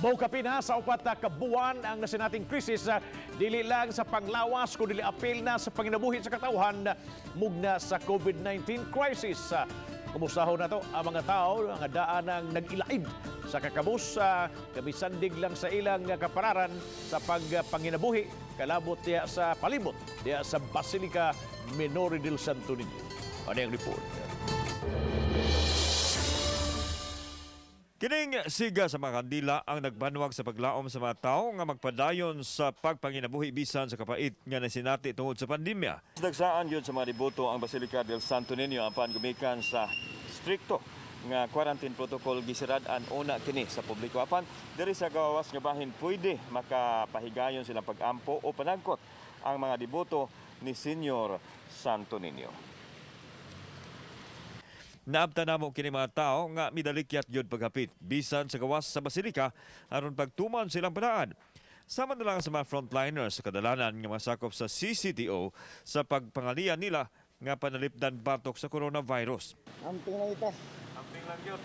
Maukapin na sa upat na kabuan ang nasinating krisis, dili lang sa panglawas kundi apil na sa panginabuhi sa katauhan mugna sa COVID-19 crisis. Kumusahon na to ang mga tao ang daan ang nag-ilaib sa kakabus, kamisandig lang sa ilang kapararan sa panginabuhi kalabot diya sa palibot diya sa Basilica Minore del Santo Niño. Ano yung report? Kining siga sa mga kandila ang nagbanwag sa paglaom sa mga tao nga magpadayon sa pagpanginabuhi bisan sa kapait nga nasinati tungod sa pandemya. Dagsaan yun sa mga deboto ang Basilica del Santo Niño apan gumikan sa strikto nga quarantine protocol gisirad-an una kini sa publiko apan diri sa gawas nga bahin pwede makapahigayon silang pag-ampo o panagkot ang mga deboto ni Senyor Santo Niño. Naabta namo kini mga tao nga midalikyat yun paghapit bisan sa gawas sa basilika aron pagtuman silang panaan. Sama na lang sa mga frontliners sa kadalanan nga masakop sa CCTO sa pagpangalian nila nga panalipdan batok sa coronavirus. Amping na itas. Amping lang yun.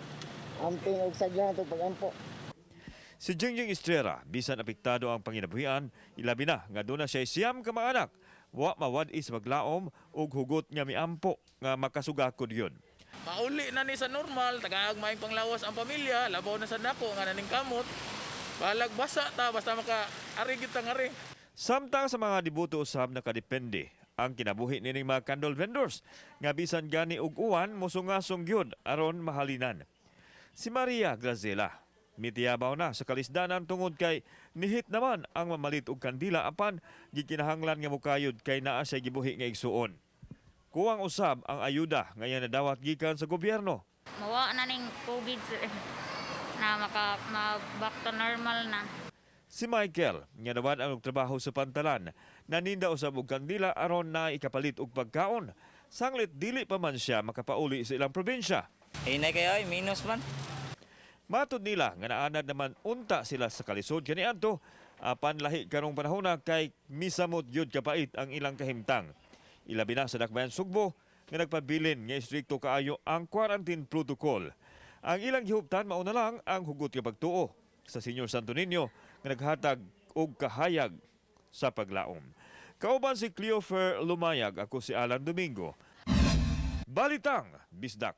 Amping og sagyan ito pag-ampo. Si Jingjing Estrella, bisan apektado ang panginabuhian, ilabi na nga doon na siya siyam ka mga anak. Wa mawad is maglaom og hugot nga miampo nga makasugakod yun. Mauli na ni sa normal, tagaag maing panglawas ang pamilya, labaw na sa dako nga naning kamot. Balag basa ta basta maka-ari kita ngari. Samtang sa mga deboto usab nakadepende ang kinabuhi nining mga candle vendors nga bisan gani og uwan mosungasong gyud aron mahalinan. Si Maria Grazela mitiyabaw na sa kalisdanan tungod kay nihit naman ang mamalit og kandila apan gikinahanglan nga mukayod kay naa siya gibuhi nga igsuon. Kuwang usab ang ayuda ngayon nadawat gikan sa gobyerno. Mawa na ning COVID sir, na back to normal na. Si Michael, nga naman ang trabaho sa pantalan, naninda usab og kandila aron na ikapalit og pagkaon. Sanglit dili pa man siya makapauli sa ilang probinsya. Hinay kayo, minus man. Matod nila nga naanad naman unta sila sa kalisod kaniadto apan lahi karong panahon kay misamot yud kapait ang ilang kahimtang. Ilabi na sa Dakbayan Sugbo nga nagpabilin nga istrikto kaayo ang quarantine protocol. Ang ilang gihuptan mao na lang ang hugot nga pagtuo sa Senyor Santo Niño nga naghatag og kahayag sa paglaom. Kauban si Cleofer Lumayag, ako si Alan Domingo. Balitang Bisdak.